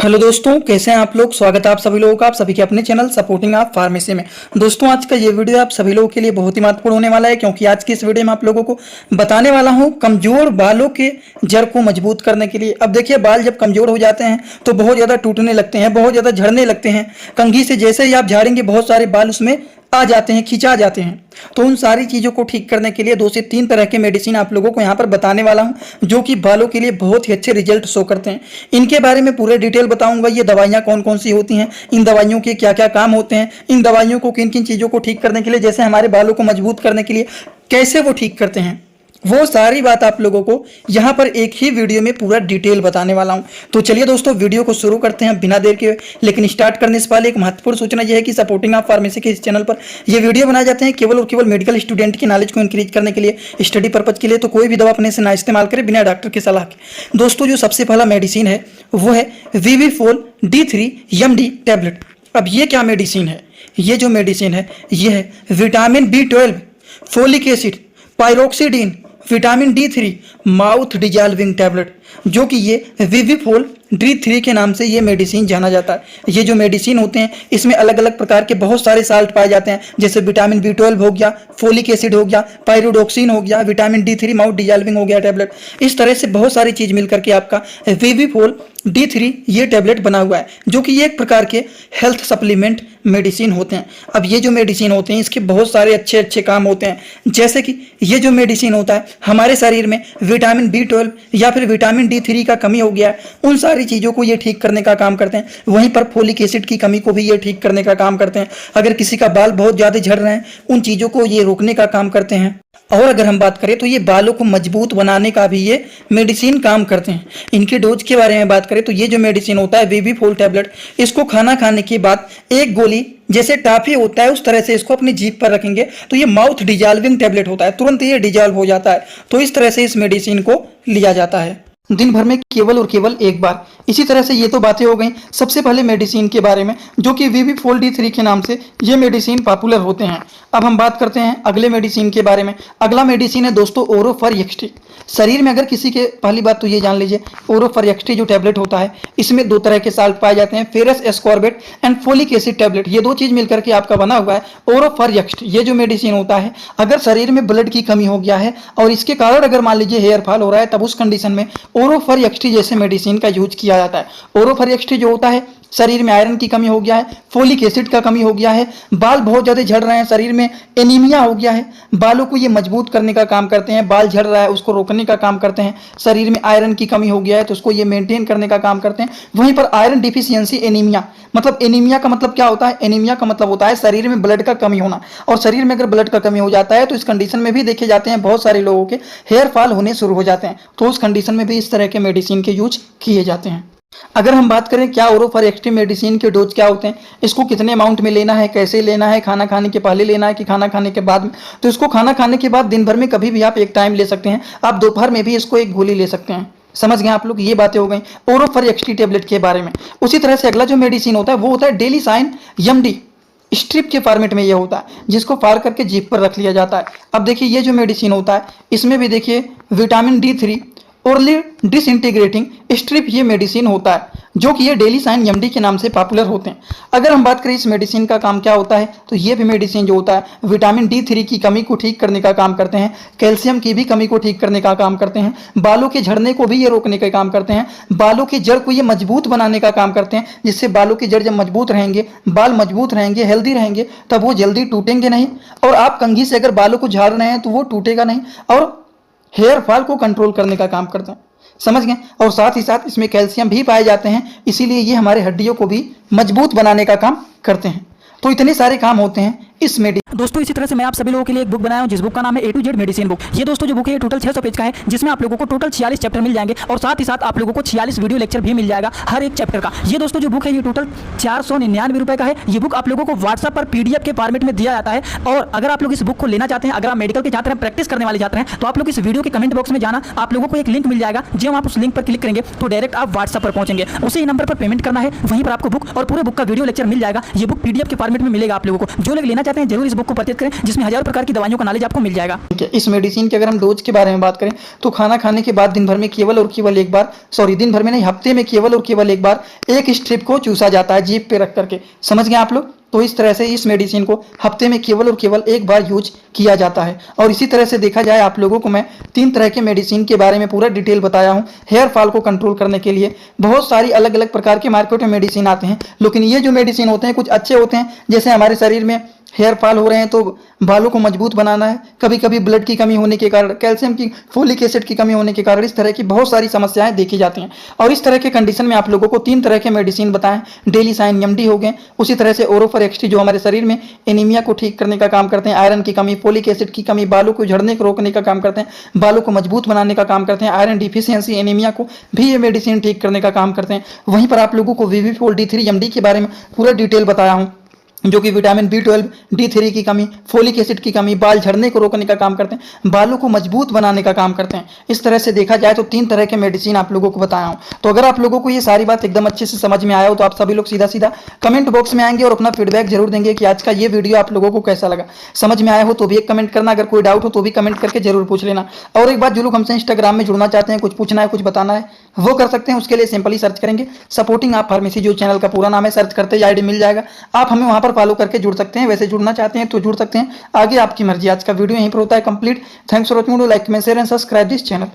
Hello दोस्तों, कैसे हैं आप लोग। स्वागत है आप सभी लोगों का, आप सभी के अपने चैनल सपोर्टिंग आप फार्मेसी में। दोस्तों, आज का ये वीडियो आप सभी लोगों के लिए बहुत ही महत्वपूर्ण होने वाला है, क्योंकि आज की इस वीडियो में आप लोगों को बताने वाला हूं कमजोर बालों के जड़ को मजबूत करने के लिए। अब देखिए, बाल जब कमजोर हो जाते हैं तो बहुत ज़्यादा टूटने लगते हैं, बहुत ज़्यादा झड़ने लगते हैं। कंघी से जैसे ही आप झाड़ेंगे बहुत सारे बाल उसमें आ जाते हैं, खिंचा जाते हैं। तो उन सारी चीज़ों को ठीक करने के लिए 2 से 3 तरह के मेडिसिन आप लोगों को यहाँ पर बताने वाला हूँ, जो कि बालों के लिए बहुत ही अच्छे रिजल्ट शो करते हैं। इनके बारे में पूरे डिटेल बताऊंगा। ये दवाइयाँ कौन कौन सी होती हैं, इन दवाइयों के क्या क्या काम होते हैं, इन दवाइयों को किन किन चीज़ों को ठीक करने के लिए, जैसे हमारे बालों को मजबूत करने के लिए कैसे वो ठीक करते हैं, वो सारी बात आप लोगों को यहाँ पर एक ही वीडियो में पूरा डिटेल बताने वाला हूँ। तो चलिए दोस्तों, वीडियो को शुरू करते हैं बिना देर के। लेकिन स्टार्ट करने से पहले एक महत्वपूर्ण सूचना यह है कि सपोर्टिंग आप फार्मेसी के इस चैनल पर ये वीडियो बनाए जाते हैं केवल और केवल मेडिकल स्टूडेंट की नॉलेज को इंक्रीज करने के लिए, स्टडी पर्पज के लिए। तो कोई भी दवा अपने से ना इस्तेमाल करें बिना डॉक्टर की सलाह के। दोस्तों, जो सबसे पहला मेडिसिन है वो है विविफोल D3 MD टैबलेट। अब ये क्या मेडिसिन है? ये जो मेडिसिन है ये है vitamin B12, folic acid, pyridoxine, vitamin D3 mouth dissolving tablet, जो कि ये विविफोल D3 के नाम से ये मेडिसिन जाना जाता है। ये जो मेडिसिन होते हैं इसमें अलग अलग प्रकार के बहुत सारे साल्ट पाए जाते हैं, जैसे विटामिन B12 हो गया, फोलिक एसिड हो गया, पायरोडोक्सिन हो गया, विटामिन D3 माउथ डिजॉल्विंग हो गया टैबलेट। इस तरह से बहुत सारी चीज़ मिलकर के आपका विविफोल D3 ये टैबलेट बना हुआ है, जो कि ये एक प्रकार के हेल्थ सप्लीमेंट मेडिसिन होते हैं। अब ये जो मेडिसिन होते हैं इसके बहुत सारे अच्छे अच्छे काम होते हैं, जैसे कि ये जो मेडिसिन होता है हमारे शरीर में विटामिन B12 या फिर विटामिन D3 का कमी हो गया है, उन सारी चीज़ों को ये ठीक करने का काम करते हैं। वहीं पर फोलिक एसिड की कमी को भी ये ठीक करने का काम करते हैं। अगर किसी का बाल बहुत ज़्यादा झड़ रहे हैं उन चीज़ों को ये रोकने का काम करते हैं। और अगर हम बात करें तो ये बालों को मजबूत बनाने का भी ये मेडिसिन काम करते हैं। इनके डोज के बारे में बात करें तो ये जो मेडिसिन होता है विविफोल टैबलेट, इसको खाना खाने के बाद एक गोली जैसे टाफी होता है उस तरह से इसको अपनी जीभ पर रखेंगे तो ये माउथ डिजॉल्विंग टैबलेट होता है, तुरंत ये डिजॉल्व हो जाता है। तो इस तरह से इस मेडिसिन को लिया जाता है दिन भर में केवल और केवल एक बार। इसी तरह से ये तो बातें हो गई सबसे पहले मेडिसिन के बारे में, जो कि विविफोल D3 के नाम से ये मेडिसिन पॉपुलर होते हैं। अब हम बात करते हैं अगले मेडिसिन के बारे में। अगला मेडिसिन है दोस्तों ओरोफर एक्सटी। शरीर में अगर किसी के, पहली बात तो ये जान लीजिए, ओरोफर एक्सटी जो टैबलेट होता है इसमें 2 तरह के साल्ट पाए जाते हैं, ferrous ascorbate and folic acid tablet. ये 2 चीज़ मिलकर के आपका बना हुआ है ओरोफर एक्सटी। ये जो मेडिसिन होता है अगर शरीर में ब्लड की कमी हो गया है और इसके कारण अगर मान लीजिए हेयर फॉल हो रहा है, तब उस कंडीशन में ओरोफर एक्सटी जैसे मेडिसिन का यूज किया जाता है। ओरोफर एक्सटी जो होता है, शरीर में आयरन की कमी हो गया है, फोलिक एसिड का कमी हो गया है, बाल बहुत ज़्यादा झड़ रहे हैं, शरीर में एनीमिया हो गया है, बालों को ये मजबूत करने का काम करते हैं। बाल झड़ रहा है उसको रोकने का काम करते हैं। शरीर में आयरन की कमी हो गया है तो उसको ये मेंटेन करने का काम करते हैं। वहीं पर आयरन डिफिशियंसी एनीमिया, मतलब एनीमिया का मतलब क्या होता है? एनीमिया का मतलब होता है शरीर में ब्लड का कमी होना। और शरीर में अगर ब्लड का कमी हो जाता है तो इस कंडीशन में भी देखे जाते हैं बहुत सारे लोगों के हेयर फॉल होने शुरू हो जाते हैं। तो उस कंडीशन में भी इस तरह के मेडिसिन के यूज किए जाते हैं। अगर हम बात करें क्या ओरोफर एक्सटी मेडिसिन के डोज क्या होते हैं, इसको कितने अमाउंट में लेना है, कैसे लेना है, खाना खाने के पहले लेना है कि खाना खाने के बाद में, तो इसको खाना खाने के बाद दिन भर में कभी भी आप एक टाइम ले सकते हैं। आप दोपहर में भी इसको एक गोली ले सकते हैं। समझ गए आप लोग? ये बातें हो गई ओरोफर एक्सटी टैबलेट के बारे में। उसी तरह से अगला जो मेडिसिन होता है वो होता है डेली साइन MD। स्ट्रिप के फॉर्मेट में ये होता है, जिसको फाड़ करके जीभ पर रख लिया जाता है। अब देखिए ये जो मेडिसिन होता है इसमें भी देखिए vitamin D3 orally disintegrating strip ये मेडिसिन होता है, जो कि ये डेली साइन MD के नाम से पॉपुलर होते हैं। अगर हम बात करें इस मेडिसिन का काम क्या होता है, तो ये भी मेडिसिन जो होता है विटामिन D3 की कमी को ठीक करने का काम करते हैं, कैल्शियम की भी कमी को ठीक करने का काम करते हैं, बालों के झड़ने को भी ये रोकने का काम करते हैं, बालों की जड़ को ये मजबूत बनाने का काम करते हैं, जिससे बालों की जड़ जब मजबूत रहेंगे, बाल मजबूत रहेंगे, हेल्दी रहेंगे, तब वो जल्दी टूटेंगे नहीं। और आप कंघी से अगर बालों को झाड़ रहे हैं तो वो टूटेगा नहीं, और हेयर फॉल को कंट्रोल करने का काम करते हैं। समझ गए? और साथ ही साथ इसमें कैल्शियम भी पाए जाते हैं, इसीलिए ये हमारे हड्डियों को भी मजबूत बनाने का काम करते हैं। तो इतने सारे काम होते हैं इस मेडिसिन। दोस्तों, इसी तरह से मैं आप सभी लोगों के लिए एक बुक बनाया हूं, जिस बुक का नाम है A to Z medicine book. ये दोस्तों जो बुक है ये टोटल 600 पेज का है, जिसमें आप लोगों को टोटल 46 चैप्टर मिल जाएंगे और साथ ही साथ आप लोगों को 46 वीडियो लेक्चर भी मिल जाएगा हर एक चैप्टर का। ये दोस्तों जो बुक है ये टोटल 499 रुपए का है। ये बुक आप लोगों को व्हाट्सएप पर PDF के फॉर्मेट में दिया जाता है। और अगर आप लोग इस बुक को लेना चाहते हैं, अगर आप मेडिकल के छात्र हैं, प्रैक्टिस करने वाले छात्र हैं, तो आप लोग इस वीडियो के कमेंट बॉक्स में जाना, आप लोगों को एक लिंक मिल जाएगा। जब आप उस लिंक पर क्लिक करेंगे तो डायरेक्ट आप व्हाट्सएप पर पहुंचेंगे, उसी नंबर पर पेमेंट करना है, वहीं पर आपको बुक और पूरे बुक का वीडियो लेक्चर मिल जाएगा। ये बुक PDF के फॉर्मेट में मिलेगा आप लोगों को। जो लोग लेना चाहते हैं जरूर इस बुक बुक को परचेज करें, जिसमें हजारों प्रकार की दवाइयों का नॉलेज आपको मिल जाएगा। ठीक है। इस मेडिसिन के अगर हम डोज के बारे में बात करें तो खाना खाने के बाद दिन भर में केवल और केवल एक बार, दिन भर में नहीं, हफ्ते में केवल और केवल एक बार एक स्ट्रिप को चूसा जाता है जीभ पे रख करके। समझ गए आप लोग? तो इस तरह से इस मेडिसिन को हफ्ते में केवल और केवल एक बार यूज किया जाता है। और इसी तरह से देखा जाए, आप लोगों को मैं 3 तरह के मेडिसिन के बारे में पूरा डिटेल बताया हूं। हेयर फॉल को कंट्रोल करने के लिए बहुत सारी अलग अलग प्रकार के मार्केट में मेडिसिन आते हैं, लेकिन ये जो मेडिसिन होते हैं कुछ अच्छे होते हैं। जैसे हमारे शरीर में हेयर फॉल हो रहे हैं तो बालों को मजबूत बनाना है, कभी कभी ब्लड की कमी होने के कारण, कैल्शियम की, फोलिक एसिड की कमी होने के कारण इस तरह की बहुत सारी समस्याएं देखी जाती हैं। और इस तरह के कंडीशन में आप लोगों को 3 तरह के मेडिसिन बताएं। डेली साइन एमडी हो गए, उसी तरह से ओरोफर एक्सटी जो हमारे शरीर में एनीमिया को ठीक करने का काम करते हैं, आयरन की कमी, फोलिक एसिड की कमी, बालों को झड़ने को रोकने का काम करते हैं, बालों को मजबूत बनाने का काम करते हैं, आयरन डिफिशियंसी एनीमिया को भी ये मेडिसिन ठीक करने का काम करते हैं। वहीं पर आप लोगों को वीवीफोल D3 एमडी के बारे में पूरा डिटेल बताया हूँ, जो कि विटामिन B12, D3 की कमी, फोलिक एसिड की कमी, बाल झड़ने को रोकने का काम करते हैं, बालों को मजबूत बनाने का काम करते हैं। इस तरह से देखा जाए तो 3 तरह के मेडिसिन आप लोगों को बताया हूं। तो अगर आप लोगों को ये सारी बात एकदम अच्छे से समझ में आया हो तो आप सभी लोग सीधा सीधा कमेंट बॉक्स में आएंगे और अपना फीडबैक जरूर देंगे कि आज का ये वीडियो आप लोगों को कैसा लगा। समझ में आया हो तो भी एक कमेंट करना, अगर कोई डाउट हो तो भी कमेंट करके जरूर पूछ लेना। और एक बात, जो लोग हमसे इंस्टाग्राम में जुड़ना चाहते हैं, कुछ पूछना है, कुछ बताना है, वो कर सकते हैं। उसके लिए सिंपली सर्च करेंगे सपोर्टिंग आप फार्मेसी, जो चैनल का पूरा नाम है, सर्च करते ही आईडी मिल जाएगा। आप हमें वहां पर फॉलो करके जुड़ सकते हैं। वैसे जुड़ना चाहते हैं तो जुड़ सकते हैं, आगे आपकी मर्जी। आज का वीडियो यहीं पर होता है complete. Thanks for watching. Like, comment, share and subscribe this channel.